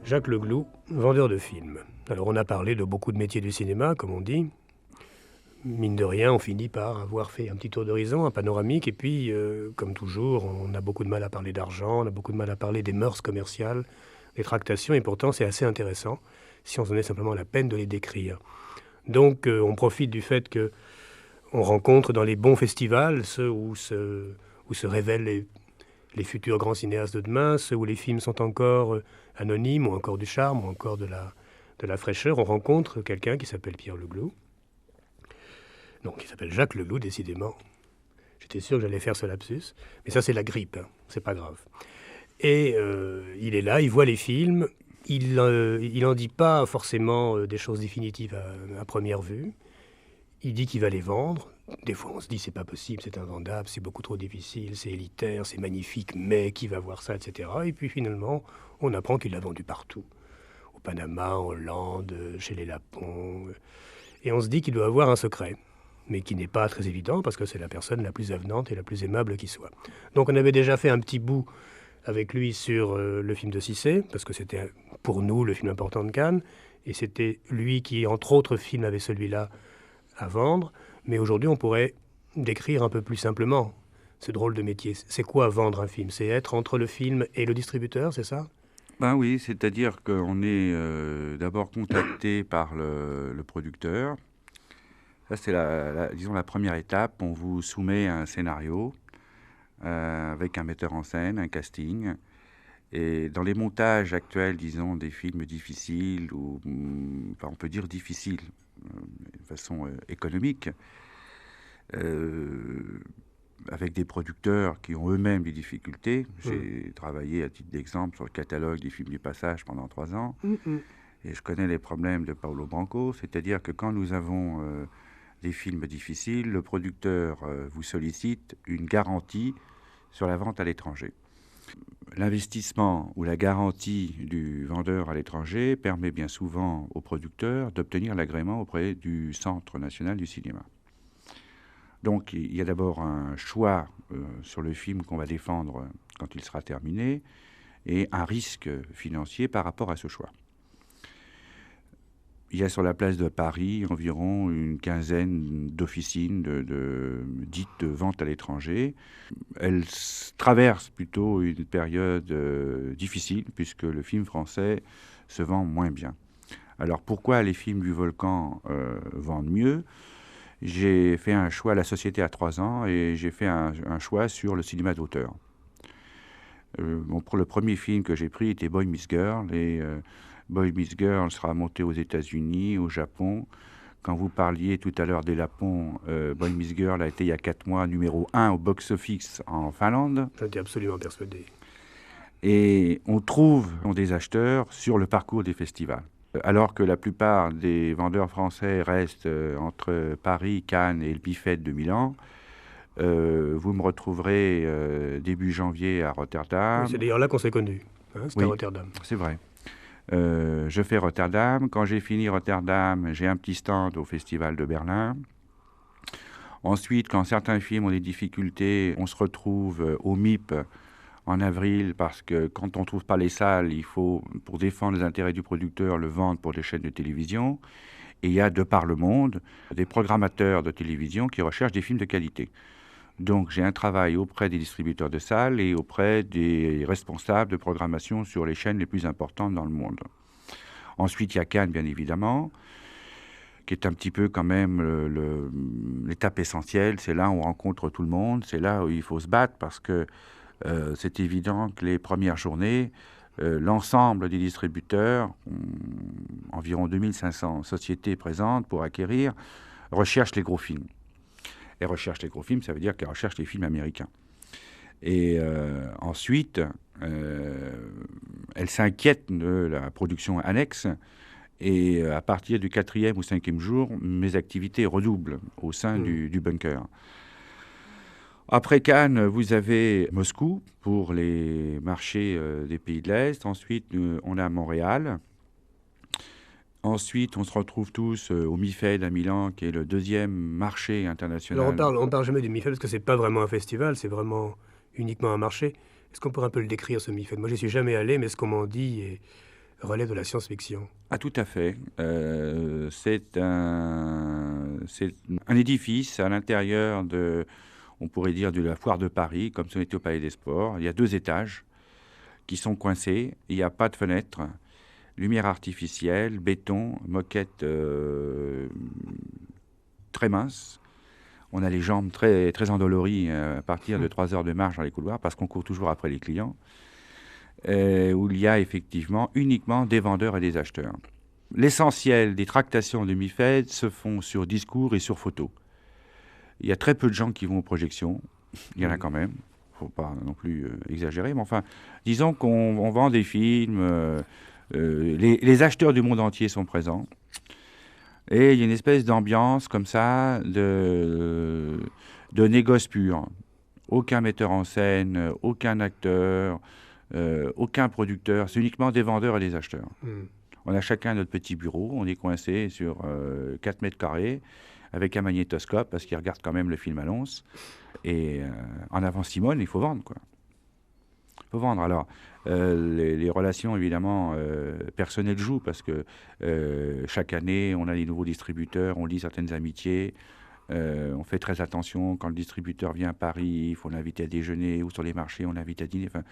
Jacques Legloup, vendeur de films. Alors on a parlé de beaucoup de métiers du cinéma, comme on dit. Mine de rien, on finit par avoir fait un petit tour d'horizon, un panoramique, et puis, comme toujours, on a beaucoup de mal à parler d'argent, on a beaucoup de mal à parler des mœurs commerciales, des tractations, et pourtant c'est assez intéressant si on se donnait simplement la peine de les décrire. Donc on profite du fait que on rencontre dans les bons festivals ceux où se révèlent les futurs grands cinéastes de demain, ceux où les films sont encore anonymes, ou encore du charme, ou encore de la fraîcheur. On rencontre quelqu'un qui s'appelle Pierre Legloup. Non, qui s'appelle Jacques Legloup, décidément. J'étais sûr que j'allais faire ce lapsus. Mais ça, c'est la grippe, hein. C'est pas grave. Et il est là, il voit les films. Il n'en dit pas forcément des choses définitives à première vue. Il dit qu'il va les vendre. Des fois, on se dit c'est pas possible, c'est invendable, c'est beaucoup trop difficile, c'est élitaire, c'est magnifique, mais qui va voir ça, etc. Et puis finalement, on apprend qu'il l'a vendu partout. Au Panama, en Hollande, chez les Lapons. Et on se dit qu'il doit avoir un secret, mais qui n'est pas très évident parce que c'est la personne la plus avenante et la plus aimable qui soit. Donc on avait déjà fait un petit bout avec lui sur le film de Cissé, parce que c'était pour nous le film important de Cannes, et c'était lui qui, entre autres films, avait celui-là à vendre. Mais aujourd'hui, on pourrait décrire un peu plus simplement ce drôle de métier. C'est quoi vendre un film? C'est être entre le film et le distributeur, c'est ça? Ben oui, c'est-à-dire qu'on est d'abord contacté par le producteur. Ça, c'est disons la première étape. On vous soumet un scénario avec un metteur en scène, un casting. Et dans les montages actuels, disons, des films difficiles, ou enfin, on peut dire difficiles, de façon économique, euh, avec des producteurs qui ont eux-mêmes des difficultés. J'ai travaillé à titre d'exemple sur le catalogue des films du passage pendant 3 ans. Et je connais les problèmes de Paolo Branco, c'est-à-dire que quand nous avons des films difficiles, le producteur vous sollicite une garantie sur la vente à l'étranger. L'investissement ou la garantie du vendeur à l'étranger permet bien souvent au producteur d'obtenir l'agrément auprès du Centre national du cinéma. Donc il y a d'abord un choix sur le film qu'on va défendre quand il sera terminé et un risque financier par rapport à ce choix. Il y a sur la place de Paris environ une quinzaine d'officines dites de vente à l'étranger. Elles traversent plutôt une période difficile puisque le film français se vend moins bien. Alors pourquoi les films du Volcan vendent mieux? J'ai fait un choix, la société a 3 ans, et j'ai fait un choix sur le cinéma d'auteur. Pour le premier film que j'ai pris était Boy Meets Girl, et Boy Meets Girl sera monté aux États-Unis, au Japon. Quand vous parliez tout à l'heure des Lapons, Boy Meets Girl a été il y a 4 mois numéro 1 au box-office en Finlande. J'en étais absolument persuadé. Et on trouve des acheteurs sur le parcours des festivals. Alors que la plupart des vendeurs français restent entre Paris, Cannes et le Bifed de Milan, vous me retrouverez début janvier à Oui, Rotterdam. c'est d'ailleurs là qu'on s'est connus. Hein, c'était à Oui, Rotterdam. c'est vrai. Je fais Rotterdam. Quand j'ai fini Rotterdam, j'ai un petit stand au Festival de Berlin. Ensuite, quand certains films ont des difficultés, on se retrouve au MIP en avril, parce que quand on ne trouve pas les salles, il faut, pour défendre les intérêts du producteur, le vendre pour des chaînes de télévision. Et il y a, de par le monde, des programmateurs de télévision qui recherchent des films de qualité. Donc j'ai un travail auprès des distributeurs de salles et auprès des responsables de programmation sur les chaînes les plus importantes dans le monde. Ensuite, il y a Cannes, bien évidemment, qui est un petit peu quand même l'étape essentielle. C'est là où on rencontre tout le monde, c'est là où il faut se battre, parce que c'est évident que les premières journées, l'ensemble des distributeurs, environ 2500 sociétés présentes pour acquérir, recherchent les gros films. Et recherchent les gros films, ça veut dire qu'elles recherchent les films américains. Et ensuite, elles s'inquiètent de la production annexe. Et à partir du 4e ou 5e jour, mes activités redoublent au sein du bunker. Après Cannes, vous avez Moscou pour les marchés des pays de l'Est. Ensuite, on est à Montréal. Ensuite, on se retrouve tous au MIFED à Milan, qui est le 2e marché Alors international. on parle jamais du MIFED parce que c'est pas vraiment un festival, c'est vraiment uniquement un marché. Est-ce qu'on pourrait un peu le décrire, ce MIFED? Moi, j'y suis jamais allé, mais ce qu'on m'en dit est relève de la science-fiction. Ah, tout à fait. C'est un édifice à l'intérieur de, on pourrait dire, de la foire de Paris, comme si on était au Palais des Sports. Il y a 2 étages qui sont coincés. Il n'y a pas de fenêtre. Lumière artificielle, béton, moquette très mince. On a les jambes très, très endolories à partir de 3 heures de marche dans les couloirs parce qu'on court toujours après les clients. Où il y a effectivement uniquement des vendeurs et des acheteurs. L'essentiel des tractations de MIFED se font sur discours et sur photo. Il y a très peu de gens qui vont aux projections. Il y en a quand même. Il ne faut pas non plus exagérer. Mais enfin, disons qu'on vend des films. Les acheteurs du monde entier sont présents. Et il y a une espèce d'ambiance comme ça de négoce pur. Aucun metteur en scène, aucun acteur, aucun producteur. C'est uniquement des vendeurs et des acheteurs. On a chacun notre petit bureau. On est coincé sur 4 mètres carrés avec un magnétoscope parce qu'ils regardent quand même le film à l'once. Et en avant Simone, il faut vendre, quoi. Il faut vendre. Alors, les relations, évidemment, personnelles jouent parce que chaque année, on a des nouveaux distributeurs, on lit certaines amitiés. On fait très attention. Quand le distributeur vient à Paris, il faut l'inviter à déjeuner, ou sur les marchés, on l'invite à dîner. Enfin,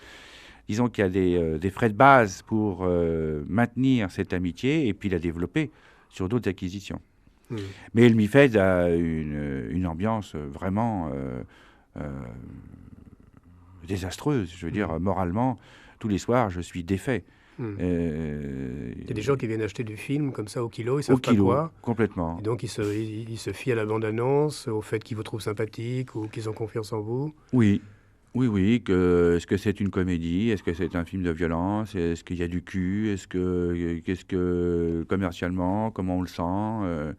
disons qu'il y a des frais de base pour maintenir cette amitié et puis la développer sur d'autres acquisitions. Mais le MIFED a une ambiance vraiment désastreuse. Je veux dire, moralement, tous les soirs, je suis défait. Il y a des gens qui viennent acheter du film comme ça au kilo, ils savent pas quoi. Complètement. Et donc ils se fient à la bande-annonce, au fait qu'ils vous trouvent sympathique ou qu'ils ont confiance en vous. Oui. Est-ce que c'est une comédie? Est-ce que c'est un film de violence? Est-ce qu'il y a du cul? Qu'est-ce que commercialement, comment on le sent?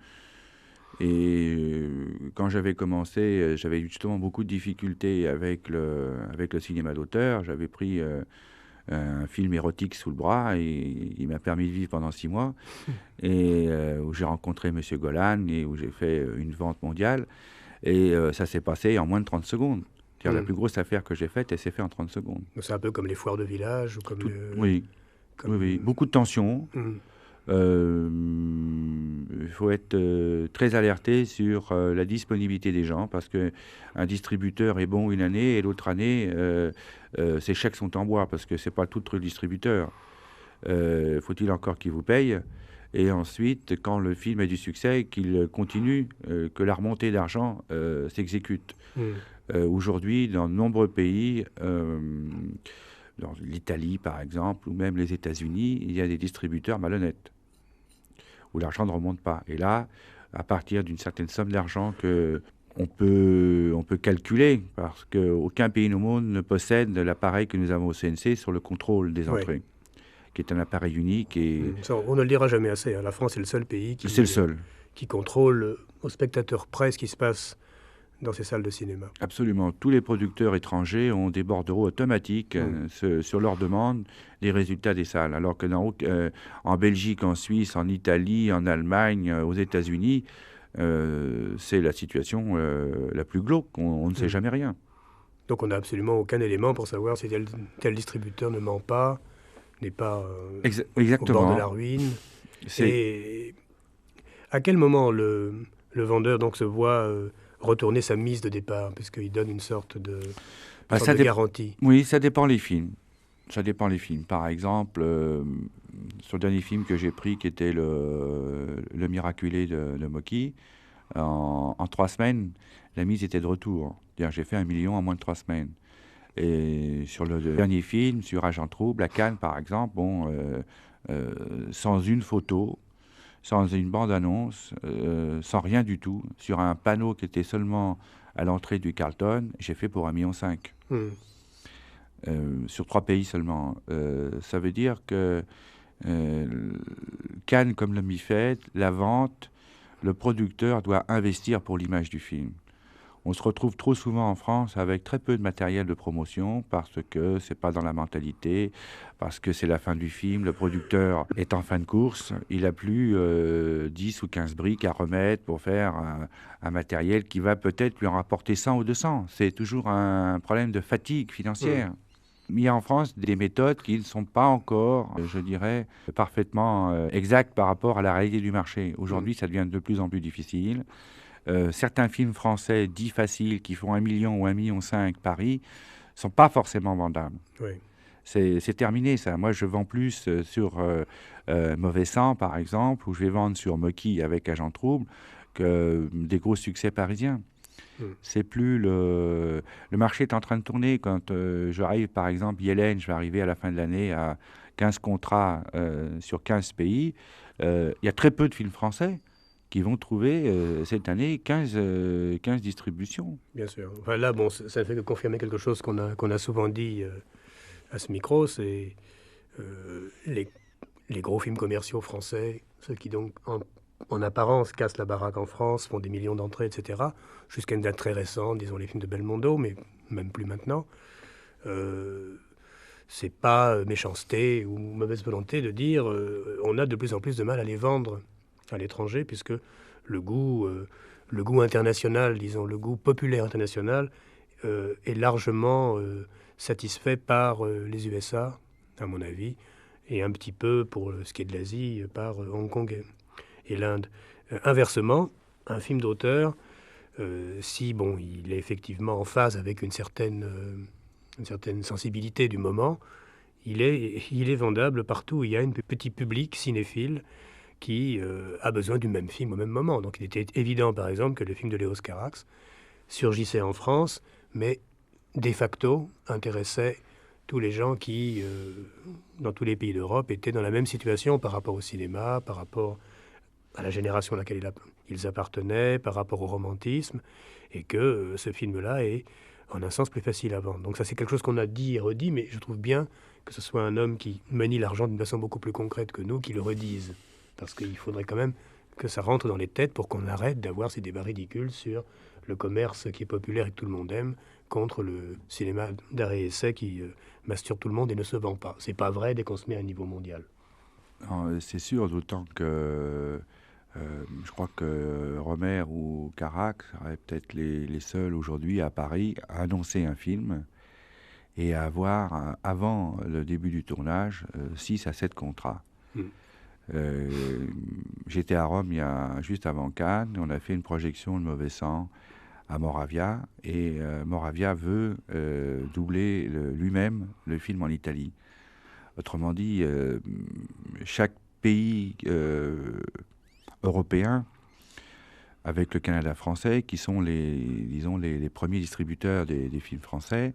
Quand j'avais commencé, j'avais justement beaucoup de difficultés avec le cinéma d'auteur. J'avais pris un film érotique sous le bras et il m'a permis de vivre pendant 6 mois. Et où j'ai rencontré M. Golan et où j'ai fait une vente mondiale. Et ça s'est passé en moins de 30 secondes. C'est-à-dire la plus grosse affaire que j'ai faite, elle s'est faite en 30 secondes. Donc c'est un peu comme les foires de village ou comme Oui. Beaucoup de tensions. Il faut être très alerté sur la disponibilité des gens parce qu'un distributeur est bon une année et l'autre année, ses chèques sont en bois parce que ce n'est pas tout le distributeur. Faut-il encore qu'il vous paye? Et ensuite, quand le film a du succès, qu'il continue, que la remontée d'argent s'exécute. Aujourd'hui, dans de nombreux pays, dans l'Italie par exemple, ou même les États-Unis, il y a des distributeurs malhonnêtes, où l'argent ne remonte pas. Et là, à partir d'une certaine somme d'argent on peut calculer, parce qu'aucun pays au monde ne possède l'appareil que nous avons au CNC sur le contrôle des entrées, qui est un appareil unique. Ça, on ne le dira jamais assez. La France est le seul pays qui contrôle aux spectateurs près ce qui se passe dans ces salles de cinéma. Absolument. Tous les producteurs étrangers ont des bordereaux automatiques sur leur demande des résultats des salles. Alors que en Belgique, en Suisse, en Italie, en Allemagne, aux États-Unis, c'est la situation la plus glauque. On ne sait jamais rien. Donc on n'a absolument aucun élément pour savoir si tel distributeur ne ment pas, n'est pas au bord de la ruine. Et à quel moment le vendeur donc se voit retourner sa mise de départ, puisqu'il donne une sorte de garantie? Oui, ça dépend les films. Par exemple, sur le dernier film que j'ai pris, qui était le Miraculé de Mocky, en 3 semaines, la mise était de retour. C'est-à-dire, j'ai fait 1 million en moins de 3 semaines. Et sur le dernier film, sur Agent Trouble, à Cannes par exemple, sans une photo, sans une bande-annonce, sans rien du tout, sur un panneau qui était seulement à l'entrée du Carlton, j'ai fait pour 1,5 million. Sur 3 pays seulement. Ça veut dire que Cannes, comme le MIFED, la vente, le producteur doit investir pour l'image du film. On se retrouve trop souvent en France avec très peu de matériel de promotion parce que c'est pas dans la mentalité, parce que c'est la fin du film, le producteur est en fin de course, il a plus 10 ou 15 briques à remettre pour faire un matériel qui va peut-être lui en rapporter 100 ou 200. C'est toujours un problème de fatigue financière. Il y a en France des méthodes qui ne sont pas encore, je dirais, parfaitement exactes par rapport à la réalité du marché. Aujourd'hui, ça devient de plus en plus difficile. Certains films français dits faciles qui font 1 million ou 1,5 million Paris sont pas forcément vendables. Oui. C'est terminé ça. Moi, je vends plus sur Mauvais Sang, par exemple, ou je vais vendre sur Moki avec Agent Trouble que des gros succès parisiens. C'est plus le marché est en train de tourner. Quand j'arrive, par exemple, Yellen, je vais arriver à la fin de l'année à 15 contrats sur 15 pays. Il y a très peu de films français qui vont trouver cette année 15 distributions. Bien sûr. Enfin, là, bon, ça ne fait que confirmer quelque chose qu'on a souvent dit à ce micro, c'est les gros films commerciaux français, ceux qui donc en apparence cassent la baraque en France, font des millions d'entrées, etc., jusqu'à une date très récente, disons les films de Belmondo, mais même plus maintenant. C'est pas méchanceté ou mauvaise volonté de dire on a de plus en plus de mal à les vendre à l'étranger, puisque le goût international, disons, le goût populaire international est largement satisfait par les USA, à mon avis, et un petit peu, pour ce qui est de l'Asie, par Hong Kong et l'Inde. Inversement, un film d'auteur, si bon, il est effectivement en phase avec une certaine sensibilité du moment, il est vendable partout où il y a un petit public cinéphile qui a besoin du même film au même moment. Donc il était évident, par exemple, que le film de Léos Carax surgissait en France, mais de facto intéressait tous les gens qui, dans tous les pays d'Europe, étaient dans la même situation par rapport au cinéma, par rapport à la génération à laquelle ils appartenaient, par rapport au romantisme, et que ce film-là est, en un sens, plus facile à vendre. Donc ça, c'est quelque chose qu'on a dit et redit, mais je trouve bien que ce soit un homme qui manie l'argent d'une façon beaucoup plus concrète que nous, qui le redise. Parce qu'il faudrait quand même que ça rentre dans les têtes pour qu'on arrête d'avoir ces débats ridicules sur le commerce qui est populaire et que tout le monde aime, contre le cinéma d'art et essai qui masturbe tout le monde et ne se vend pas. C'est pas vrai dès qu'on se met à un niveau mondial. C'est sûr, d'autant que je crois que Romer ou Carax seraient peut-être les seuls aujourd'hui à Paris à annoncer un film et à avoir, avant le début du tournage, 6 à 7 contrats. J'étais à Rome juste avant Cannes, on a fait une projection de Mauvais Sang à Moravia, et Moravia veut doubler lui-même le film en Italie. Autrement dit, chaque pays européen, avec le Canada français, qui sont les premiers distributeurs des films français,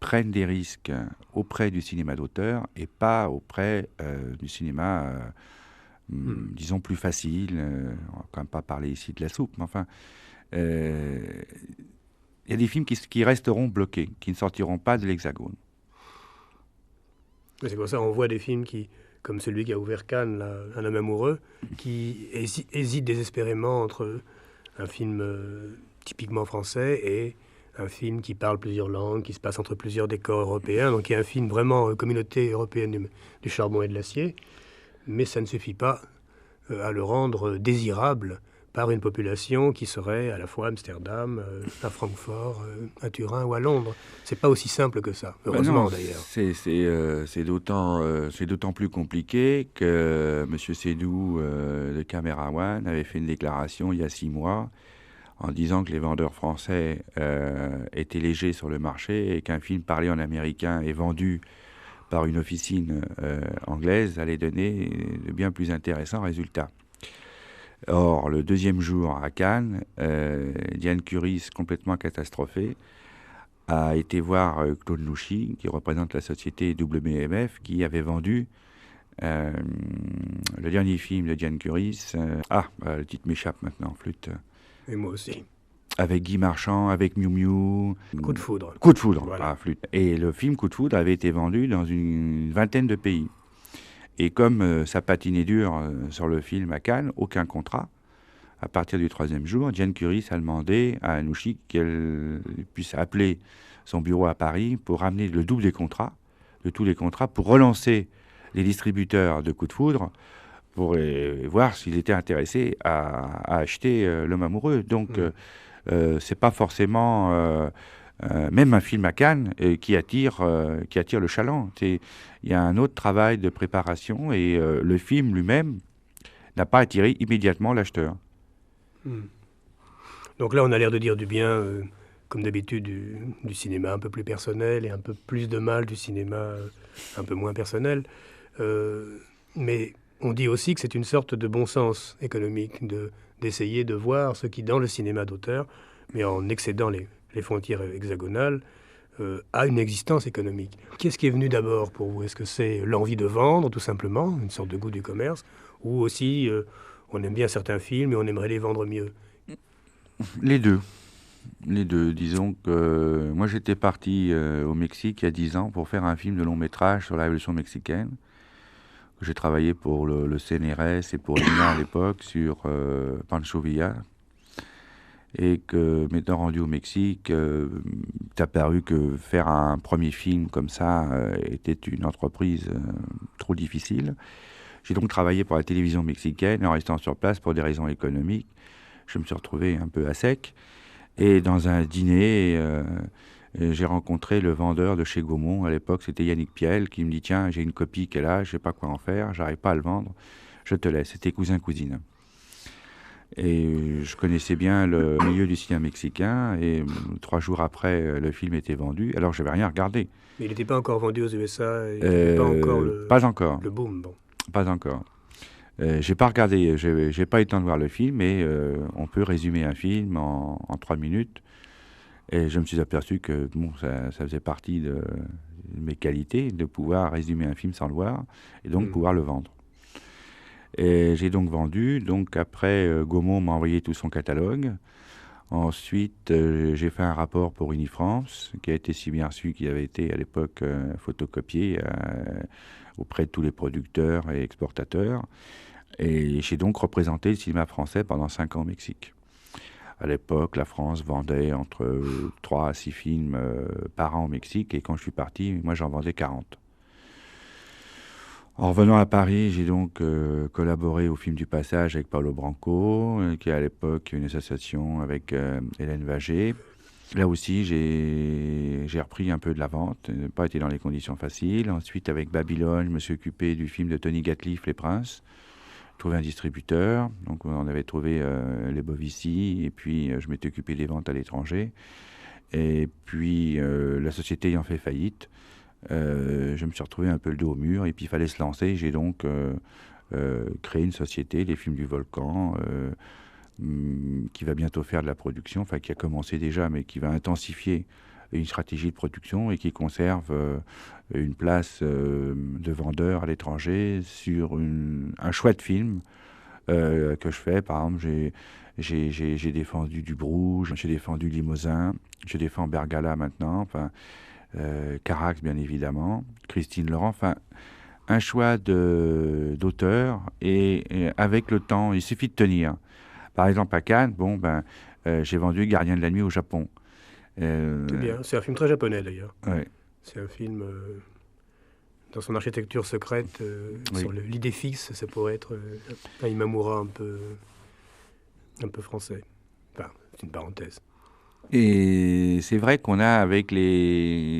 prennent des risques auprès du cinéma d'auteur et pas auprès du cinéma, disons, plus facile. On va quand même pas parler ici de la soupe, mais enfin, il y a des films qui resteront bloqués, qui ne sortiront pas de l'Hexagone. C'est pour ça qu'on voit des films comme celui qui a ouvert Cannes, là, Un homme amoureux, qui hésite désespérément entre un film typiquement français et un film qui parle plusieurs langues, qui se passe entre plusieurs décors européens. Donc il y a un film vraiment communauté européenne du charbon et de l'acier, mais ça ne suffit pas à le rendre désirable par une population qui serait à la fois à Amsterdam, à Francfort, à Turin ou à Londres. C'est pas aussi simple que ça, heureusement d'ailleurs. C'est d'autant plus compliqué que M. Seydoux de Camera One avait fait une déclaration il y a 6 mois en disant que les vendeurs français étaient légers sur le marché et qu'un film parlé en américain et vendu par une officine anglaise allait donner de bien plus intéressants résultats. Or, le deuxième jour à Cannes, Diane Curis, complètement catastrophée, a été voir Claude Louchy, qui représente la société WMF, qui avait vendu le dernier film de Diane Curis. Le titre m'échappe maintenant, flûte. Et moi aussi. Avec Guy Marchand, avec Miu Miu. Coup de foudre. Coup de foudre, voilà. Flûte. Et le film Coup de foudre avait été vendu dans une vingtaine de pays. Et comme ça patinait dur sur le film à Cannes, aucun contrat. À partir du 3e jour, Diane Curis a demandé à Anouchik qu'elle puisse appeler son bureau à Paris pour ramener le double des contrats, de tous les contrats, pour relancer les distributeurs de Coup de foudre, pour voir s'ils étaient intéressés à acheter L'homme amoureux. Donc, c'est pas forcément même un film à Cannes qui attire le chaland. Il y a un autre travail de préparation et le film lui-même n'a pas attiré immédiatement l'acheteur. Donc là, on a l'air de dire du bien, comme d'habitude, du cinéma un peu plus personnel et un peu plus de mal du cinéma un peu moins personnel. Mais on dit aussi que c'est une sorte de bon sens économique, d'essayer de voir ce qui, dans le cinéma d'auteur, mais en excédant les frontières hexagonales, a une existence économique. Qu'est-ce qui est venu d'abord pour vous? Est-ce que c'est l'envie de vendre, tout simplement, une sorte de goût du commerce, ou aussi on aime bien certains films et on aimerait les vendre mieux? Les deux. Les deux. Disons que moi j'étais parti au Mexique il y a 10 ans pour faire un film de long métrage sur la Révolution mexicaine. J'ai travaillé pour le CNRS et pour l'INA à l'époque sur Pancho Villa. Et que, m'étant rendu au Mexique, t'as paru que faire un premier film comme ça était une entreprise trop difficile. J'ai donc travaillé pour la télévision mexicaine en restant sur place pour des raisons économiques. Je me suis retrouvé un peu à sec. Et dans un dîner, j'ai rencontré le vendeur de chez Gaumont. À l'époque, c'était Yannick Piel qui me dit « Tiens, j'ai une copie qu'elle a, je ne sais pas quoi en faire, j'arrive pas à le vendre, je te laisse. » C'était cousin-cousine. Et je connaissais bien le milieu du cinéma mexicain. Et 3 jours après, le film était vendu. Alors, je n'avais rien regardé. Mais il n'était pas encore vendu aux USA, il n'y avait pas encore pas encore. Le boom. Bon. Pas encore. J'ai pas regardé, j'ai pas eu le temps de voir le film, mais on peut résumer un film en 3 minutes. Et je me suis aperçu que bon, ça faisait partie de mes qualités de pouvoir résumer un film sans le voir et donc pouvoir le vendre. Et j'ai donc vendu. Donc après, Gaumont m'a envoyé tout son catalogue. Ensuite, j'ai fait un rapport pour Unifrance, qui a été si bien reçu qu'il avait été à l'époque photocopié auprès de tous les producteurs et exportateurs. Et j'ai donc représenté le cinéma français pendant 5 ans au Mexique. À l'époque, la France vendait entre 3 à 6 films par an au Mexique. Et quand je suis parti, moi, j'en vendais 40. En revenant à Paris, j'ai donc collaboré au film du Passage avec Paolo Branco, qui est à l'époque une association avec Hélène Vagé. Là aussi, j'ai repris un peu de la vente. Ça n'a pas été dans les conditions faciles. Ensuite, avec Babylone, je me suis occupé du film de Tony Gatliff, Les Princes. Trouvé un distributeur. Donc, on avait trouvé les Bovici. Et puis, je m'étais occupé des ventes à l'étranger. Et puis, la société ayant fait faillite, je me suis retrouvé un peu le dos au mur. Et puis, il fallait se lancer. J'ai donc créé une société, Les Films du Volcan, qui va bientôt faire de la production, enfin qui a commencé déjà, mais qui va intensifier une stratégie de production et qui conserve une place de vendeur à l'étranger sur un chouette film que je fais. Par exemple, j'ai défendu Du Bruges, j'ai défendu Limousin, je défends Bergala maintenant, enfin Carax bien évidemment, Christine Laurent, enfin un choix d'auteurs et avec le temps, il suffit de tenir. Par exemple, à Cannes, j'ai vendu Gardien de la nuit au Japon. C'est bien, c'est un film très japonais d'ailleurs. Ouais. C'est un film, dans son architecture secrète, sur l'idée fixe, ça pourrait être un Imamura un peu français. Enfin, c'est une parenthèse. Et c'est vrai qu'on a,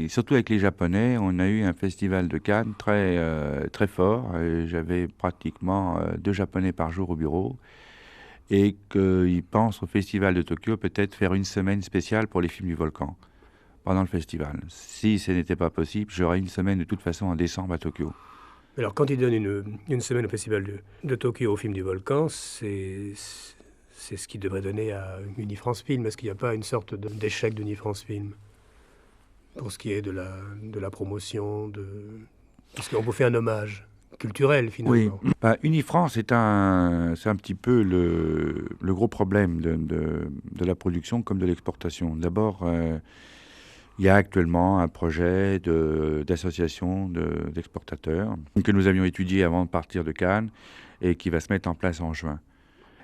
surtout avec les Japonais, on a eu un festival de Cannes très fort. J'avais pratiquement 2 Japonais par jour au bureau. Et qu'ils pensent au Festival de Tokyo peut-être faire une semaine spéciale pour les films du Volcan pendant le festival. Si ce n'était pas possible, j'aurais une semaine de toute façon en décembre à Tokyo. Alors quand ils donnent une semaine au Festival de Tokyo au film du Volcan, c'est ce qu'ils devrait donner à Unifrance Film. Est-ce qu'il n'y a pas une sorte d'échec d'Unifrance Film pour ce qui est de la promotion Parce qu'on vous fait un hommage culturel, finalement. Oui, Unifrance, c'est un petit peu le gros problème de la production comme de l'exportation. D'abord, il y a actuellement un projet d'association d'exportateurs que nous avions étudié avant de partir de Cannes et qui va se mettre en place en juin.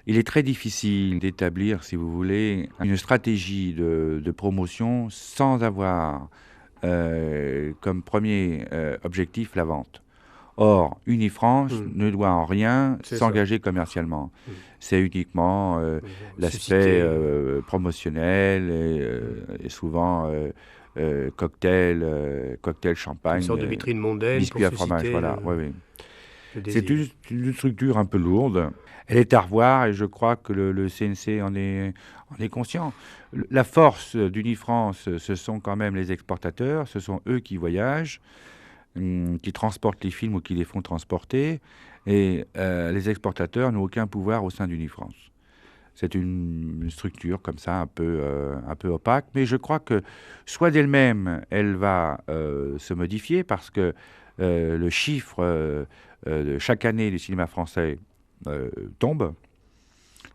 Il est très difficile d'établir, si vous voulez, une stratégie de promotion sans avoir comme premier objectif la vente. Or, Unifrance ne doit en rien C'est s'engager commercialement. C'est uniquement l'aspect promotionnel et souvent cocktail, champagne, une sorte de vitrine mondaine biscuits à pour fromage. susciter Voilà, oui. le C'est désir. une structure un peu lourde. Elle est à revoir et je crois que le CNC en est conscient. La force d'Unifrance, ce sont quand même les exportateurs, ce sont eux qui voyagent, qui transportent les films ou qui les font transporter. Et les exportateurs n'ont aucun pouvoir au sein d'Unifrance. C'est une structure comme ça, un peu opaque. Mais je crois que soit d'elle-même, elle va se modifier parce que le chiffre de chaque année du cinéma français tombe.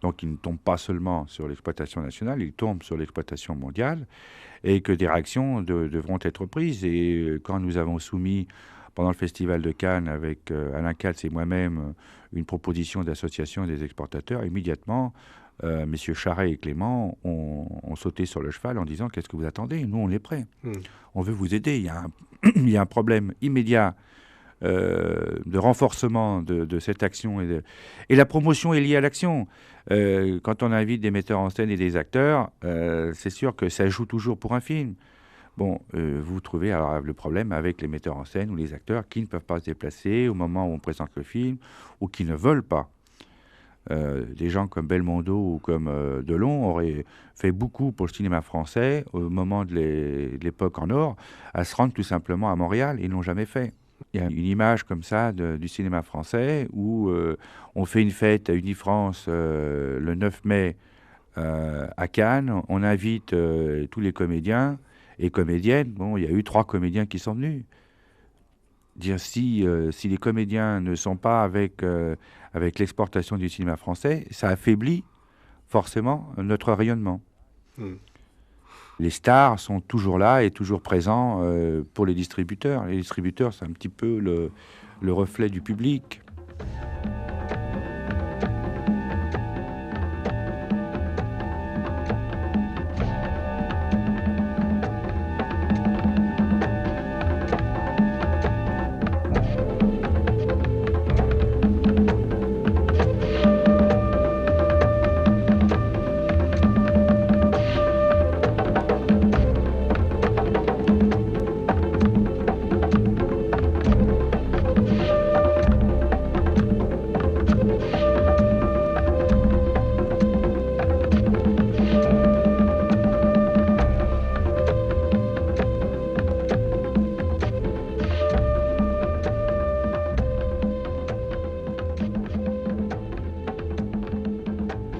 Donc il ne tombe pas seulement sur l'exploitation nationale, il tombe sur l'exploitation mondiale. Et que des réactions devront être prises. Et quand nous avons soumis, pendant le Festival de Cannes, avec Alain Katz et moi-même, une proposition d'association des exportateurs, immédiatement, messieurs Charret et Clément ont sauté sur le cheval en disant « Qu'est-ce que vous attendez? Nous, on est prêts. On veut vous aider. Il y a un problème immédiat de renforcement de cette action. Et la promotion est liée à l'action. Quand on invite des metteurs en scène et des acteurs, c'est sûr que ça joue toujours pour un film. Bon, vous trouvez alors le problème avec les metteurs en scène ou les acteurs qui ne peuvent pas se déplacer au moment où on présente le film ou qui ne veulent pas. Des gens comme Belmondo ou comme Delon auraient fait beaucoup pour le cinéma français au moment de l'époque en or, à se rendre tout simplement à Montréal. Ils ne l'ont jamais fait. Il y a une image comme ça du cinéma français où on fait une fête à Unifrance le 9 mai à Cannes. On invite tous les comédiens et comédiennes. Bon, il y a eu 3 comédiens qui sont venus. Dire si les comédiens ne sont pas avec l'exportation du cinéma français, ça affaiblit forcément notre rayonnement. Les stars sont toujours là et toujours présents pour les distributeurs. Les distributeurs, c'est un petit peu le reflet du public.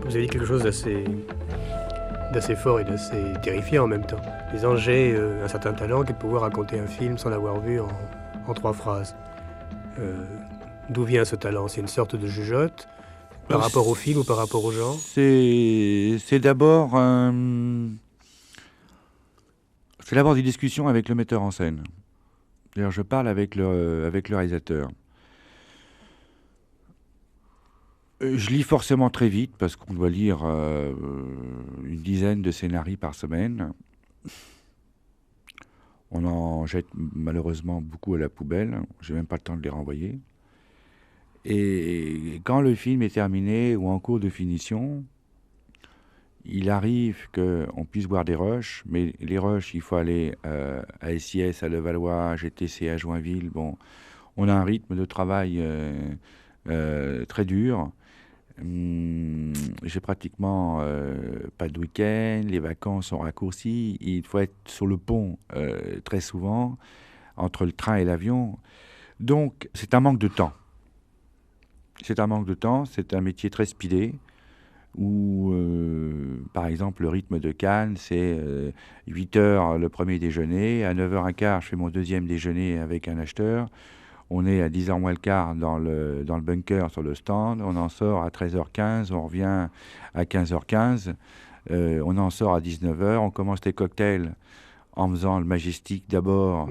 Vous avez dit quelque chose d'assez fort et d'assez terrifiant en même temps. Disant j'ai un certain talent qui est de pouvoir raconter un film sans l'avoir vu en 3 phrases. D'où vient ce talent? C'est une sorte de jugeote par rapport au film ou par rapport aux gens? C'est d'abord des discussions avec le metteur en scène. D'ailleurs, je parle avec le réalisateur. Je lis forcément très vite parce qu'on doit lire une dizaine de scénarios par semaine. On en jette malheureusement beaucoup à la poubelle. J'ai même pas le temps de les renvoyer. Et quand le film est terminé ou en cours de finition, il arrive qu'on puisse voir des rushs, mais les rushs, il faut aller à SIS, à Levallois, à GTC, à Joinville. Bon, on a un rythme de travail très dur. J'ai pratiquement pas de week-end, les vacances sont raccourcies, il faut être sur le pont très souvent, entre le train et l'avion. Donc, c'est un manque de temps. C'est un métier très speedé, où, par exemple, le rythme de Cannes, c'est 8 heures le premier déjeuner, à 9h15, je fais mon deuxième déjeuner avec un acheteur. On est à 10h moins le quart dans le bunker sur le stand. On en sort à 13h15, on revient à 15h15. On en sort à 19h. On commence les cocktails en faisant le Majestic d'abord,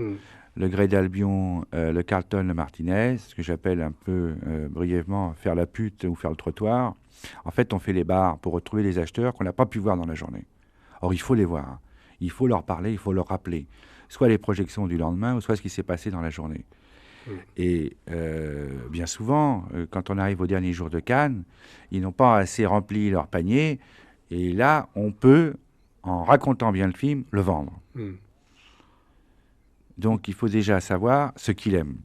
le Grey d'Albion, le Carlton, le Martinez, ce que j'appelle un peu brièvement faire la pute ou faire le trottoir. En fait, on fait les bars pour retrouver les acheteurs qu'on n'a pas pu voir dans la journée. Or, il faut les voir. Il faut leur parler, il faut leur rappeler. Soit les projections du lendemain, ou soit ce qui s'est passé dans la journée. Et bien souvent, quand on arrive au dernier jour de Cannes, ils n'ont pas assez rempli leur panier. Et là, on peut, en racontant bien le film, le vendre. Donc, il faut déjà savoir ce qu'il aime.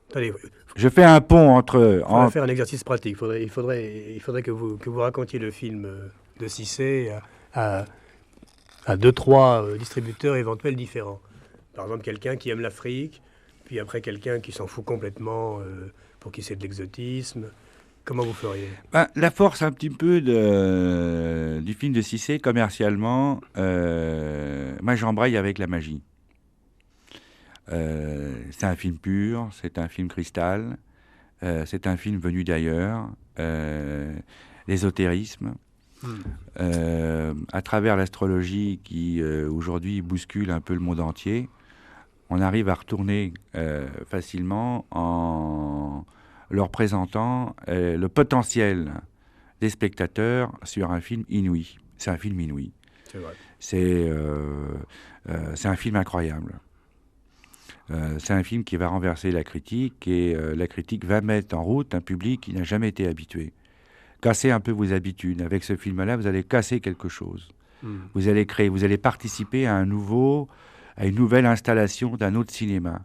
Attendez, Je fais un pont entre... il faudrait faire un exercice pratique. Il faudrait que vous racontiez le film de Cissé à 2-3 distributeurs éventuels différents. Par exemple, quelqu'un qui aime l'Afrique, puis après quelqu'un qui s'en fout complètement, pour qui c'est de l'exotisme. Comment vous feriez? La force un petit peu du film de Cissé, commercialement, moi j'embraye avec la magie. C'est un film pur, c'est un film cristal, c'est un film venu d'ailleurs, l'ésotérisme, à travers l'astrologie qui aujourd'hui bouscule un peu le monde entier, on arrive à retourner facilement en leur présentant le potentiel des spectateurs sur un film inouï. C'est un film inouï. C'est vrai. C'est un film incroyable. C'est un film qui va renverser la critique et la critique va mettre en route un public qui n'a jamais été habitué. Cassez un peu vos habitudes. Avec ce film-là, vous allez casser quelque chose. Vous allez créer, vous allez participer à une nouvelle installation d'un autre cinéma.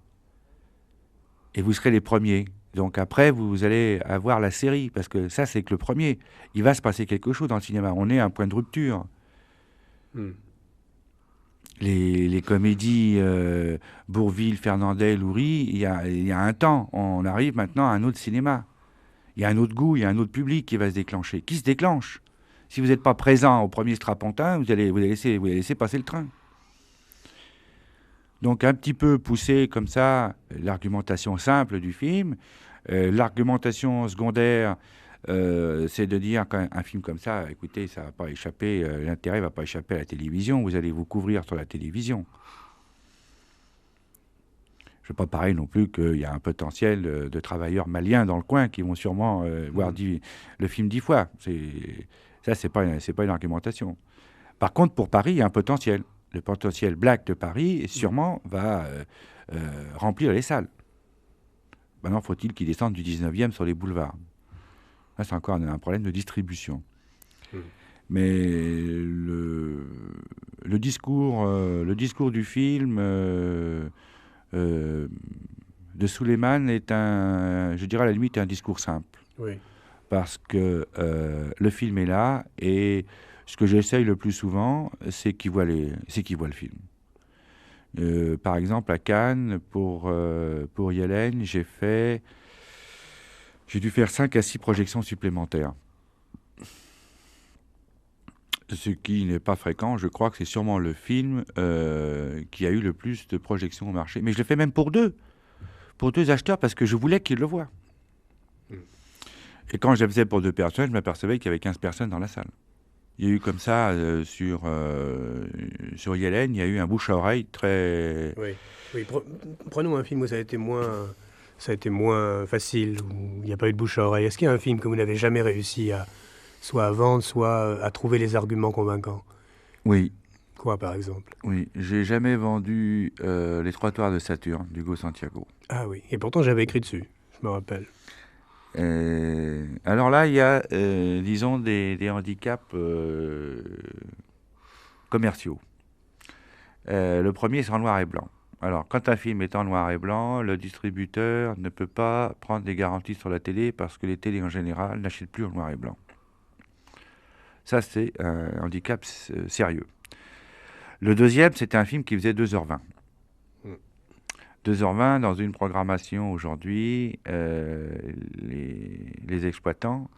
Et vous serez les premiers. Donc après, vous allez avoir la série, parce que ça, c'est que le premier. Il va se passer quelque chose dans le cinéma. On est à un point de rupture. Les comédies Bourvil, Fernandel, Loury, il y a un temps. On arrive maintenant à un autre cinéma. Il y a un autre goût, il y a un autre public qui va se déclencher. Qui se déclenche? Si vous n'êtes pas présent au premier strapontin, vous allez laisser passer le train. Donc un petit peu pousser comme ça l'argumentation simple du film. L'argumentation secondaire, c'est de dire qu'un film comme ça, écoutez, ça va pas échapper, l'intérêt va pas échapper à la télévision, vous allez vous couvrir sur la télévision. Je ne veux pas parler non plus qu'il y a un potentiel de travailleurs maliens dans le coin qui vont sûrement voir le film 10 fois. Ça, c'est pas une argumentation. Par contre, pour Paris, il y a un potentiel. Le potentiel black de Paris, sûrement, va remplir les salles. Maintenant, faut-il qu'ils descendent du 19e sur les boulevards. Là, c'est encore un problème de distribution. Mais le discours du film de Suleiman est je dirais à la limite, un discours simple. Oui. Parce que le film est là et ce que j'essaye le plus souvent, c'est qu'il voit le film. Par exemple, à Cannes, pour Yellen, j'ai dû faire 5 à 6 projections supplémentaires. Ce qui n'est pas fréquent. Je crois que c'est sûrement le film qui a eu le plus de projections au marché. Mais je le fais même pour deux acheteurs, parce que je voulais qu'ils le voient. Et quand je le faisais pour 2 personnes, je m'apercevais qu'il y avait 15 personnes dans la salle. Il y a eu comme ça, sur Yellen, il y a eu un bouche à oreille très... Oui. Prenons un film où ça a été moins facile, où il n'y a pas eu de bouche à oreille. Est-ce qu'il y a un film que vous n'avez jamais réussi soit à vendre, soit à trouver les arguments convaincants? Oui. Quoi, par exemple? Oui, j'ai jamais vendu Les Trottoirs de Saturne, d'Hugo Santiago. Ah oui, et pourtant j'avais écrit dessus, je me rappelle. Alors là, il y a, disons, des handicaps commerciaux. Le premier, c'est en noir et blanc. Alors, quand un film est en noir et blanc, le distributeur ne peut pas prendre des garanties sur la télé parce que les télés, en général, n'achètent plus en noir et blanc. Ça, c'est un handicap sérieux. Le deuxième, c'était un film qui faisait 2h20. 2h20 dans une programmation aujourd'hui, les exploitants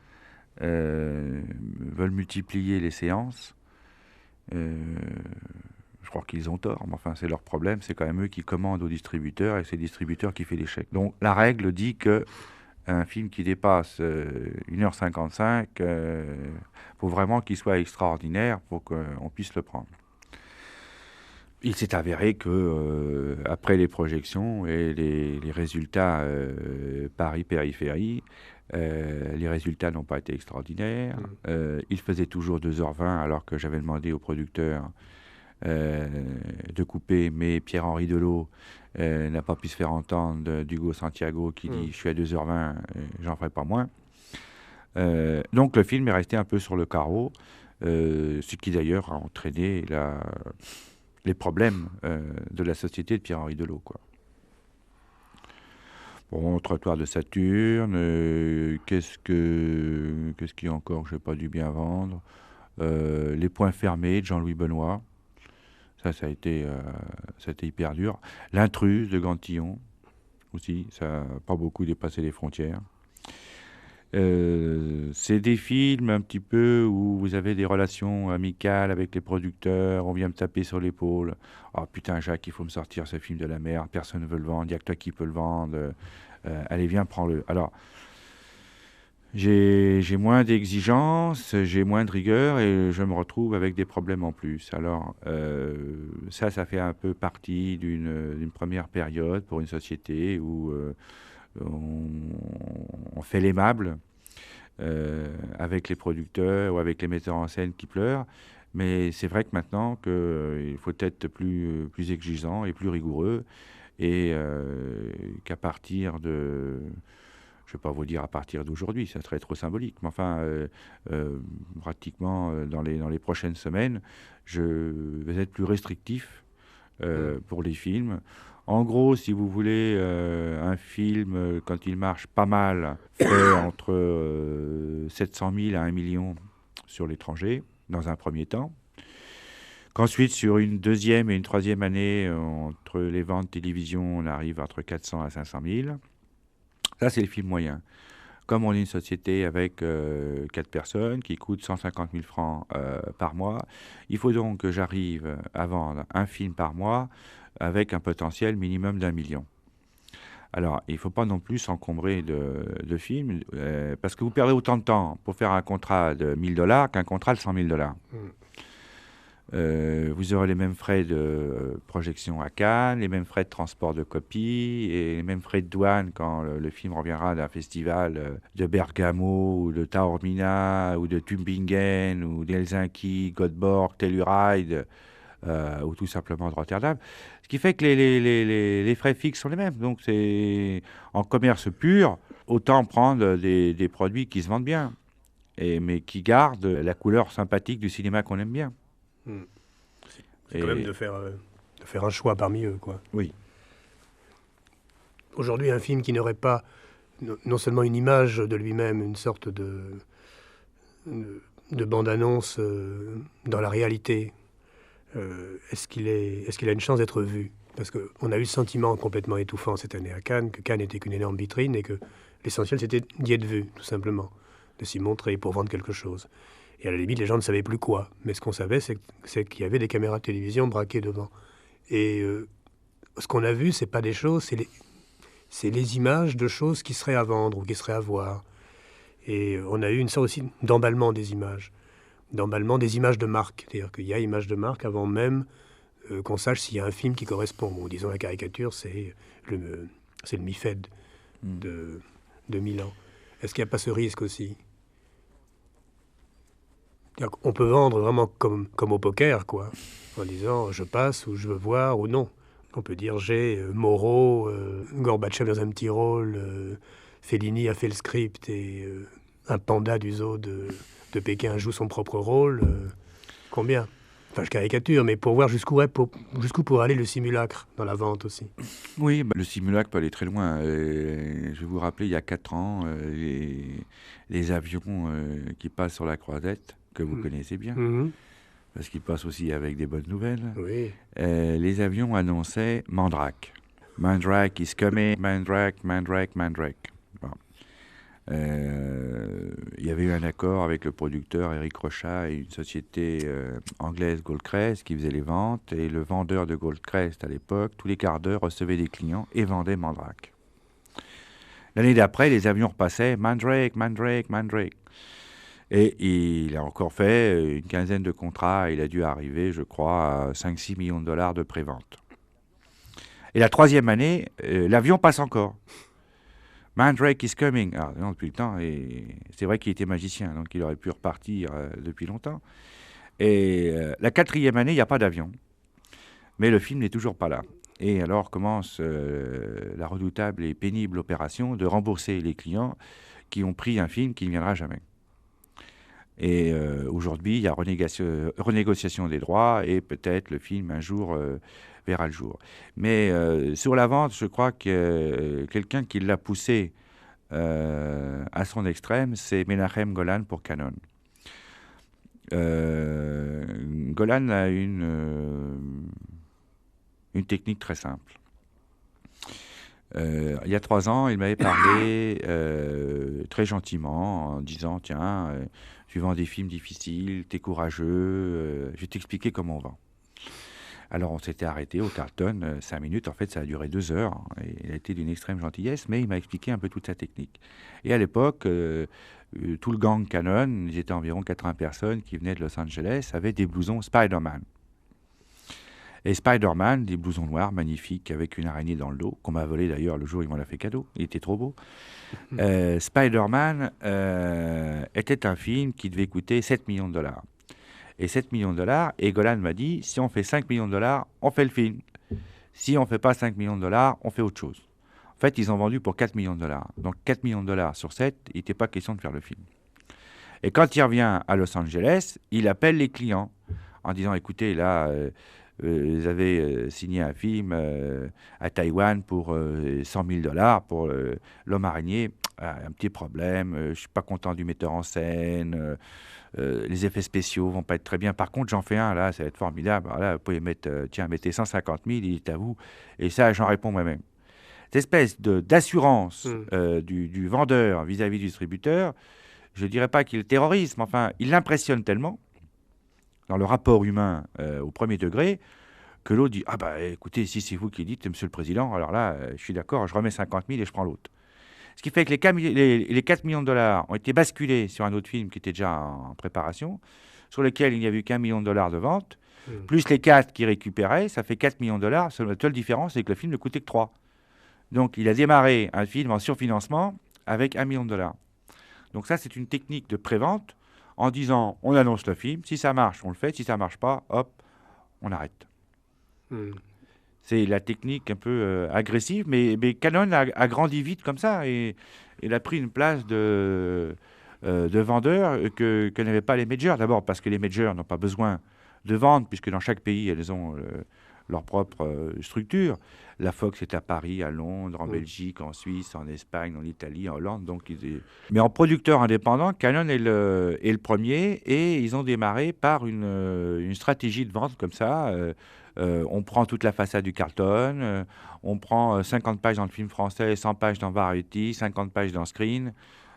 veulent multiplier les séances. Je crois qu'ils ont tort, mais enfin c'est leur problème, c'est quand même eux qui commandent aux distributeurs et c'est le distributeur qui fait les chèques. Donc la règle dit que un film qui dépasse 1h55, faut vraiment qu'il soit extraordinaire pour qu'on puisse le prendre. Il s'est avéré que après les projections et les résultats Paris-Périphérie, les résultats n'ont pas été extraordinaires. Il faisait toujours 2h20 alors que j'avais demandé au producteur de couper, mais Pierre-Henri Delot n'a pas pu se faire entendre d'Hugo Santiago qui dit « je suis à 2h20, j'en ferai pas moins ». Donc le film est resté un peu sur le carreau, ce qui d'ailleurs a entraîné les problèmes de la société de Pierre-Henri Delot, quoi. Bon, Trottoir de Saturne, qu'est-ce qu'il y a encore que je n'ai pas dû bien vendre? Les Poings fermés de Jean-Louis Benoît, ça a été hyper dur. L'intruse de Gantillon, aussi, ça n'a pas beaucoup dépassé les frontières. C'est des films un petit peu où vous avez des relations amicales avec les producteurs, on vient me taper sur l'épaule. « Oh putain Jacques, il faut me sortir ce film de la merde, personne ne veut le vendre, il n'y a que toi qui peux le vendre, allez viens, prends-le. » Alors, j'ai moins d'exigences, j'ai moins de rigueur et je me retrouve avec des problèmes en plus. Alors, ça fait un peu partie d'une première période pour une société où on fait l'aimable avec les producteurs ou avec les metteurs en scène qui pleurent. Mais c'est vrai que maintenant il faut être plus exigeant et plus rigoureux et qu'à partir de... Je ne vais pas vous dire à partir d'aujourd'hui, ça serait trop symbolique, mais enfin, pratiquement dans les prochaines semaines, je vais être plus restrictif pour les films. En gros, si vous voulez, un film, quand il marche pas mal, fait entre 700 000 à 1 million sur l'étranger, dans un premier temps. Qu'ensuite, sur une deuxième et une troisième année, entre les ventes télévision, on arrive entre 400 à 500 000. Ça, c'est le film moyen. Comme on est une société avec 4 personnes qui coûtent 150 000 francs par mois, il faut donc que j'arrive à vendre un film par mois avec un potentiel minimum d'1 million. Alors, il ne faut pas non plus s'encombrer de films, parce que vous perdez autant de temps pour faire un contrat de $1000 qu'un contrat de $100 000. Vous aurez les mêmes frais de projection à Cannes, les mêmes frais de transport de copie et les mêmes frais de douane quand le film reviendra d'un festival de Bergamo ou de Taormina ou de Tübingen ou d'Helsinki, Göteborg, Telluride ou tout simplement de Rotterdam. Ce qui fait que les frais fixes sont les mêmes. Donc c'est en commerce pur, autant prendre des produits qui se vendent bien, mais qui gardent la couleur sympathique du cinéma qu'on aime bien. C'est quand même de faire un choix parmi eux, quoi. Oui. Aujourd'hui, un film qui n'aurait pas non seulement une image de lui-même, une sorte de bande-annonce dans la réalité, est-ce qu'il a une chance d'être vu? Parce qu'on a eu le sentiment complètement étouffant cette année à Cannes, que Cannes n'était qu'une énorme vitrine et que l'essentiel c'était d'y être vu, tout simplement, de s'y montrer pour vendre quelque chose. Et à la limite, les gens ne savaient plus quoi. Mais ce qu'on savait, c'est qu'il y avait des caméras de télévision braquées devant. Et ce qu'on a vu, c'est pas des choses, c'est les images de choses qui seraient à vendre ou qui seraient à voir. Et on a eu une sorte aussi d'emballement des images. D'emballement des images de marque. C'est-à-dire qu'il y a images de marque avant même qu'on sache s'il y a un film qui correspond. Bon, disons, la caricature, c'est le MIFED de Milan. Est-ce qu'il n'y a pas ce risque aussi? On peut vendre vraiment comme au poker, quoi, en disant je passe ou je veux voir ou non. On peut dire j'ai Moreau, Gorbatchev dans un petit rôle, Fellini a fait le script et un panda du zoo de Pékin joue son propre rôle. Combien? Enfin, je caricature, mais pour voir jusqu'où pourrait aller le simulacre dans la vente aussi. Oui, le simulacre peut aller très loin. Je vais vous rappeler, il y a 4 ans, les avions qui passent sur la croisette, que vous connaissez bien, parce qu'ils passent aussi avec des bonnes nouvelles. Oui. Les avions annonçaient Mandrake. Mandrake is coming, Mandrake, Mandrake, Mandrake. Bon. Il y avait eu un accord avec le producteur Eric Rochat et une société anglaise, Goldcrest, qui faisait les ventes. Et le vendeur de Goldcrest, à l'époque, tous les quarts d'heure, recevait des clients et vendait Mandrake. L'année d'après, les avions repassaient Mandrake, Mandrake, Mandrake. Et il a encore fait une quinzaine de contrats. Il a dû arriver, je crois, à 5-6 millions de dollars de prévente. Et la troisième année, l'avion passe encore. Mandrake is coming. Alors, non, depuis le temps, et c'est vrai qu'il était magicien, donc il aurait pu repartir depuis longtemps. Et la quatrième année, il n'y a pas d'avion. Mais le film n'est toujours pas là. Et alors commence la redoutable et pénible opération de rembourser les clients qui ont pris un film qui ne viendra jamais. Et aujourd'hui, il y a renégociation des droits et peut-être le film un jour verra le jour. Mais sur la vente, je crois que quelqu'un qui l'a poussé à son extrême, c'est Menachem Golan pour Canon. Golan a une technique très simple. Il y a 3 ans, il m'avait parlé très gentiment en disant, tiens, tu vends des films difficiles, t'es courageux, je vais t'expliquer comment on vend. Alors on s'était arrêté au Carlton, 5 minutes, en fait ça a duré 2 heures, hein, et il a été d'une extrême gentillesse, mais il m'a expliqué un peu toute sa technique. Et à l'époque, tout le gang Canon, ils étaient environ 80 personnes qui venaient de Los Angeles, avaient des blousons Spider-Man. Et Spider-Man, des blousons noirs magnifiques avec une araignée dans le dos, qu'on m'a volé d'ailleurs le jour où il m'en a fait cadeau, il était trop beau. Spider-Man était un film qui devait coûter 7 millions de dollars. Et 7 millions de dollars, et Golan m'a dit, si on fait 5 millions de dollars, on fait le film. Si on ne fait pas 5 millions de dollars, on fait autre chose. En fait, ils ont vendu pour 4 millions de dollars. Donc 4 millions de dollars sur 7, il n'était pas question de faire le film. Et quand il revient à Los Angeles, il appelle les clients en disant, écoutez, là, vous avez signé un film à Taïwan pour 100 000 dollars pour L'Homme Araignée. Un petit problème, je ne suis pas content du metteur en scène, les effets spéciaux vont pas être très bien. Par contre, j'en fais un, là, ça va être formidable. Alors là, vous pouvez mettre, tiens, mettez 150 000, il est à vous. Et ça, j'en réponds moi-même. Cette espèce d'assurance du vendeur vis-à-vis du distributeur, je ne dirais pas qu'il terrorise, mais enfin, il l'impressionne tellement dans le rapport humain au premier degré, que l'autre dit « Ah bah écoutez, si c'est vous qui dites, monsieur le président, alors là, je suis d'accord, je remets 50 000 et je prends l'autre. » Ce qui fait que les 4 millions de dollars ont été basculés sur un autre film qui était déjà en préparation, sur lequel il n'y avait eu qu'1 million de dollars de vente, plus les 4 qu'il récupérait, ça fait 4 millions de dollars. La seule différence, c'est que le film ne coûtait que 3. Donc il a démarré un film en surfinancement avec 1 million de dollars. Donc ça, c'est une technique de prévente en disant, on annonce le film, si ça marche, on le fait, si ça ne marche pas, hop, on arrête. C'est la technique un peu agressive, mais Canon a grandi vite comme ça, et il a pris une place de vendeur que n'avaient pas les majors. D'abord parce que les majors n'ont pas besoin de vendre, puisque dans chaque pays, elles ont leur propre structure. La Fox est à Paris, à Londres, en Belgique, en Suisse, en Espagne, en Italie, en Hollande. Donc mais en producteur indépendant, Canon est le premier, et ils ont démarré par une stratégie de vente comme ça. On prend toute la façade du Carlton, on prend 50 pages dans le film français, 100 pages dans Variety, 50 pages dans Screen,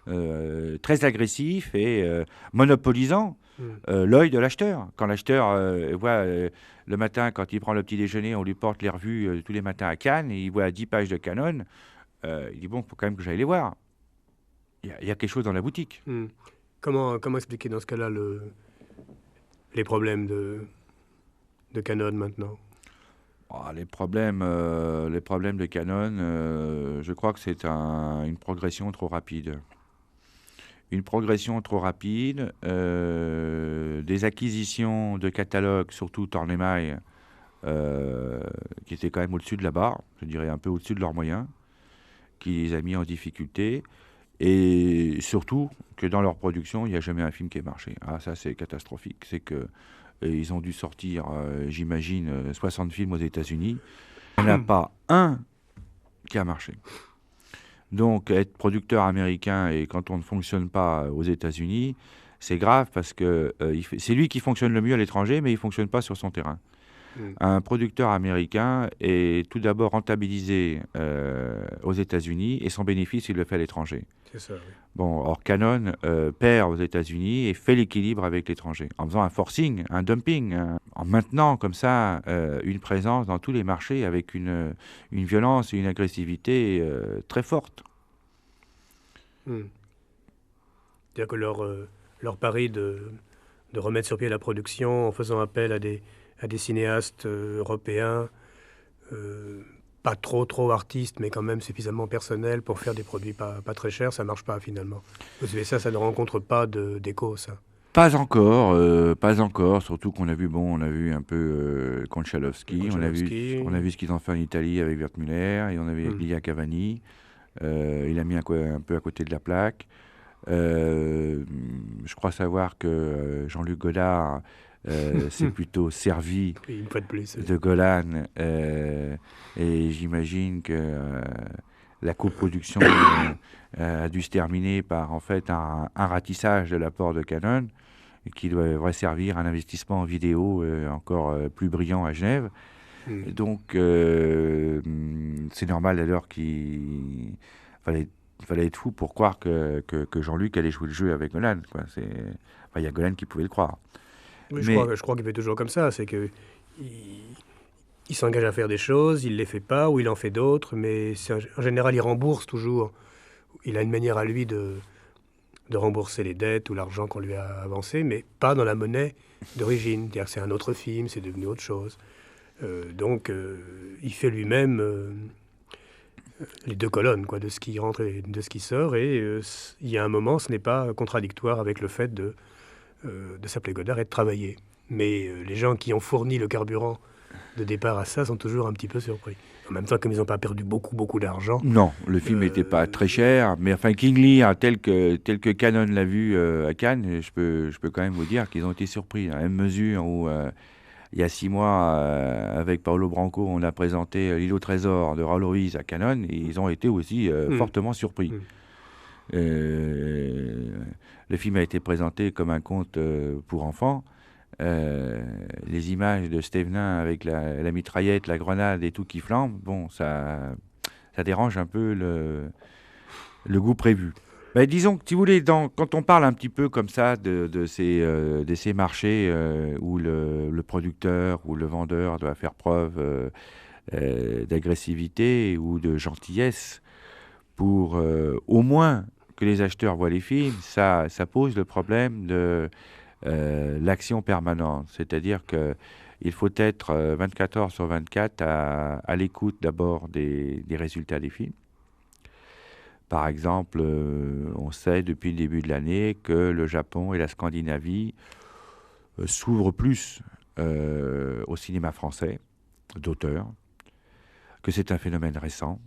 très agressif et monopolisant l'œil de l'acheteur. Quand l'acheteur voit le matin, quand il prend le petit déjeuner, on lui porte les revues tous les matins à Cannes, et il voit 10 pages de Canon, il dit bon, il faut quand même que j'aille les voir. Il y a quelque chose dans la boutique. Comment expliquer dans ce cas-là les problèmes de Canon maintenant? Les problèmes de Canon, je crois que c'est une progression trop rapide. Une progression trop rapide, des acquisitions de catalogues, surtout Tornemai, qui étaient quand même au-dessus de la barre, je dirais un peu au-dessus de leurs moyens, qui les a mis en difficulté, et surtout que dans leur production, il n'y a jamais un film qui ait marché. Ah, ça c'est catastrophique, c'est que ils ont dû sortir, j'imagine, 60 films aux États-Unis. Il n'y en a pas un qui a marché. Donc, être producteur américain, et quand on ne fonctionne pas aux États-Unis, c'est grave parce que c'est lui qui fonctionne le mieux à l'étranger, mais il ne fonctionne pas sur son terrain. Un producteur américain est tout d'abord rentabilisé aux États-Unis, et son bénéfice, il le fait à l'étranger. C'est ça, oui. Bon, or Canon perd aux États-Unis et fait l'équilibre avec l'étranger, en faisant un forcing, un dumping, en maintenant comme ça une présence dans tous les marchés avec une violence et une agressivité très forte. C'est-à-dire que leur pari de remettre sur pied la production en faisant appel à des cinéastes européens, pas trop artistes, mais quand même suffisamment personnels pour faire des produits pas très chers, ça marche pas finalement. Aux USA, ça ne rencontre pas d'écho, ça. Pas encore, surtout qu'on a vu, on a vu un peu Konchalovsky, Konchalovsky. on a vu ce qu'ils ont fait en Italie avec Wertmüller, et on a vu avec Lilia Cavani. Il a mis un peu à côté de la plaque. Je crois savoir que Jean-Luc Godard s'est plutôt servi Oui, une fois de plus. de Golan, et j'imagine que la coproduction a dû se terminer par en fait un ratissage de l'apport de Canon, qui devrait servir à un investissement en vidéo encore plus brillant à Genève. Donc c'est normal d'ailleurs qu'il fallait être fou pour croire que Jean-Luc allait jouer le jeu avec Golan, quoi. Il y a Golan qui pouvait le croire. Oui, Mais je crois qu'il fait toujours comme ça. C'est que il s'engage à faire des choses, il les fait pas ou il en fait d'autres, mais en général, il rembourse toujours. Il a une manière à lui de rembourser les dettes ou l'argent qu'on lui a avancé, mais pas dans la monnaie d'origine. C'est-à-dire que c'est un autre film, c'est devenu autre chose. Donc, il fait lui-même les deux colonnes, quoi, de ce qui rentre et de ce qui sort. Et il y a un moment, ce n'est pas contradictoire avec le fait de s'appeler Godard et de travailler. Mais les gens qui ont fourni le carburant de départ à ça sont toujours un petit peu surpris. En même temps, comme ils n'ont pas perdu beaucoup d'argent. non, le film n'était pas très cher, mais enfin King Lear, tel que Cannon l'a vu à Cannes, je peux quand même vous dire qu'ils ont été surpris. À la même mesure où il y a 6 mois, avec Paolo Branco, on a présenté L'île au trésor de Raoul Ruiz à Cannon, et ils ont été aussi fortement surpris. Le film a été présenté comme un conte pour enfants. Les images de Stevenin avec la mitraillette, la grenade et tout qui flambe, ça dérange un peu le goût prévu. Ben, disons que, si vous voulez, quand on parle un petit peu comme ça de ces marchés où le producteur ou le vendeur doit faire preuve d'agressivité ou de gentillesse pour au moins que les acheteurs voient les films, ça pose le problème de l'action permanente. C'est-à-dire qu'il faut être 24 heures sur 24 à l'écoute d'abord des résultats des films. Par exemple, on sait depuis le début de l'année que le Japon et la Scandinavie s'ouvrent plus au cinéma français d'auteur, que c'est un phénomène récent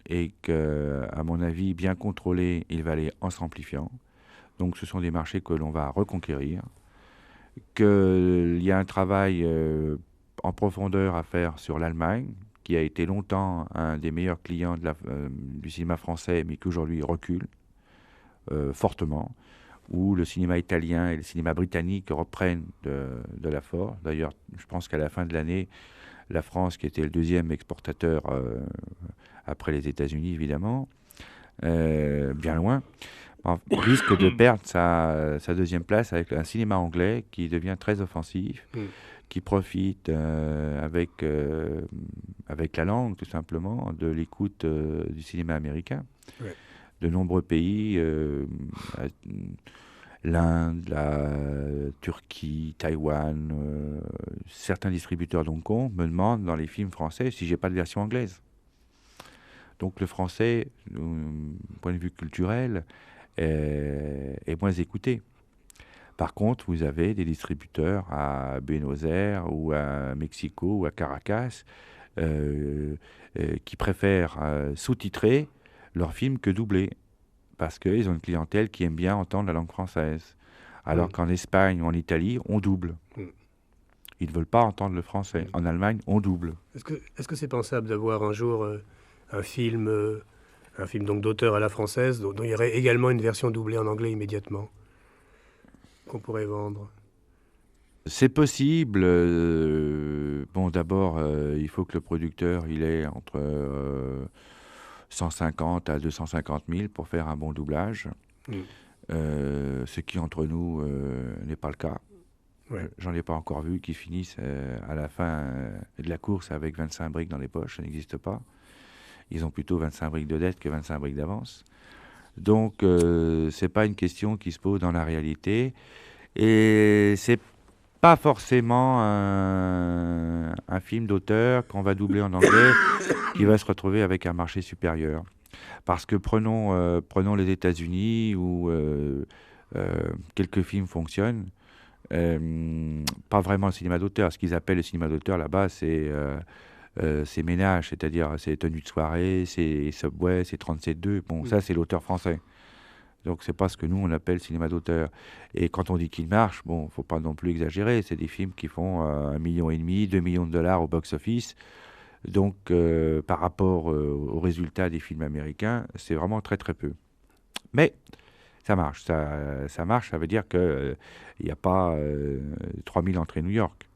et que, à mon avis, bien contrôlé, il va aller en s'amplifiant. Donc ce sont des marchés que l'on va reconquérir, qu'il y a un travail en profondeur à faire sur l'Allemagne, qui a été longtemps un des meilleurs clients du cinéma français, mais qui aujourd'hui recule fortement, où le cinéma italien et le cinéma britannique reprennent de la force. D'ailleurs, je pense qu'à la fin de l'année, la France, qui était le deuxième exportateur après les États-Unis, évidemment, bien loin, risque de perdre sa deuxième place avec un cinéma anglais qui devient très offensif, qui profite avec la langue, tout simplement, de l'écoute du cinéma américain. Ouais. De nombreux pays, l'Inde, la Turquie, Taïwan, certains distributeurs d'Hong Kong me demandent dans les films français si j'ai pas de version anglaise. Donc le français, du point de vue culturel, est moins écouté. Par contre, vous avez des distributeurs à Buenos Aires ou à Mexico ou à Caracas qui préfèrent sous-titrer leurs films que doubler, parce qu'ils ont une clientèle qui aime bien entendre la langue française. Alors qu'en Espagne ou en Italie, on double. Ils ne veulent pas entendre le français. En Allemagne, on double. Est-ce que c'est pensable d'avoir un jour un film donc d'auteur à la française, dont il y aurait également une version doublée en anglais immédiatement, qu'on pourrait vendre? C'est possible. D'abord, il faut que le producteur il ait entre 150 à 250 000 pour faire un bon doublage. Ce qui, entre nous, n'est pas le cas. Ouais. J'en ai pas encore vu qui finissent à la fin de la course avec 25 briques dans les poches. Ça n'existe pas. Ils ont plutôt 25 briques de dette que 25 briques d'avance. Donc, c'est pas une question qui se pose dans la réalité. Et c'est pas forcément un film d'auteur qu'on va doubler en anglais qui va se retrouver avec un marché supérieur. Parce que prenons les États-Unis où quelques films fonctionnent. Pas vraiment le cinéma d'auteur. Ce qu'ils appellent le cinéma d'auteur là-bas, c'est ménage, c'est-à-dire c'est Tenue de soirée, c'est Subway, c'est 37.2. Bon, ça, c'est l'auteur français. Donc, c'est pas ce que nous, on appelle cinéma d'auteur. Et quand on dit qu'il marche, bon, faut pas non plus exagérer. C'est des films qui font 1,5 million, 2 millions de dollars au box-office. Donc, par rapport aux résultats des films américains, c'est vraiment très, très peu. Mais ça marche. Ça marche, ça veut dire qu'il n'y a pas 3000 entrées New York.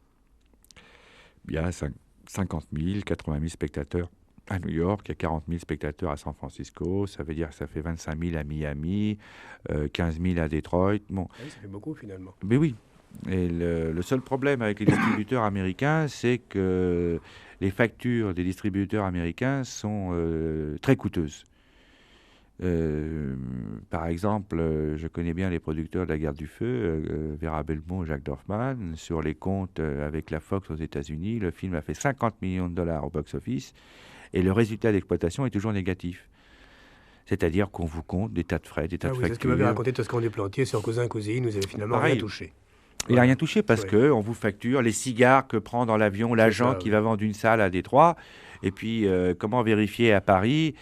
Il y a 50 000, 80 000 spectateurs à New York, il y a 40 000 spectateurs à San Francisco, ça veut dire que ça fait 25 000 à Miami, 15 000 à Detroit. Bon. Oui, ça fait beaucoup finalement. Mais oui. Et le seul problème avec les distributeurs américains, c'est que les factures des distributeurs américains sont très coûteuses. Par exemple, je connais bien les producteurs de La Guerre du Feu, Vera Belmont et Jacques Dorfman. Sur les comptes avec la Fox aux États-Unis, le film a fait 50 millions de dollars au box-office et le résultat d'exploitation est toujours négatif. C'est-à-dire qu'on vous compte des tas de frais, des tas de factures. C'est ce que m'avait raconté Toscan des Plantiers sur Cousin Cousine, vous avez finalement rien touché. Il n'a rien touché parce qu'on vous facture les cigares que prend dans l'avion l'agent qui va vendre une salle à Détroit. Et puis, comment vérifier à Paris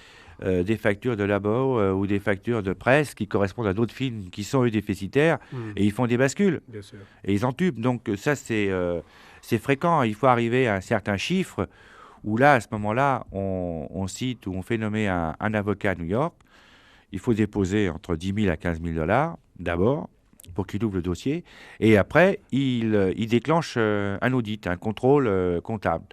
des factures de labo ou des factures de presse qui correspondent à d'autres films qui sont, eux, déficitaires. Et ils font des bascules. Bien sûr. Et ils entubent. Donc, ça, c'est fréquent. Il faut arriver à un certain chiffre où là, à ce moment-là, on cite ou on fait nommer un avocat à New York. Il faut déposer entre 10 000 à 15 000 dollars d'abord pour qu'il ouvre le dossier. Et après, il déclenche un audit, un contrôle comptable.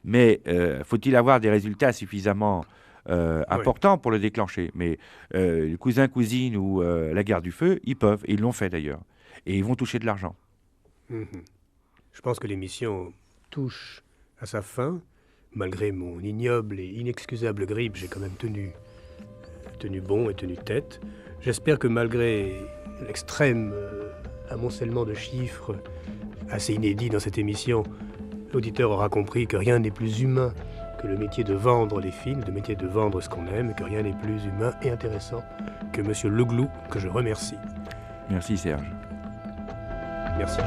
Mais faut-il avoir des résultats suffisamment importants pour le déclencher? Mais le cousin-cousine ou La Guerre du Feu, ils peuvent. Et ils l'ont fait d'ailleurs. Et ils vont toucher de l'argent. Je pense que l'émission touche à sa fin. Malgré mon ignoble et inexcusable grippe, j'ai quand même tenu bon et tenu tête. J'espère que malgré l'extrême amoncellement de chiffres assez inédits dans cette émission, l'auditeur aura compris que rien n'est plus humain que le métier de vendre les films, le métier de vendre ce qu'on aime, et que rien n'est plus humain et intéressant que Monsieur Leglou, que je remercie. Merci Serge. Merci.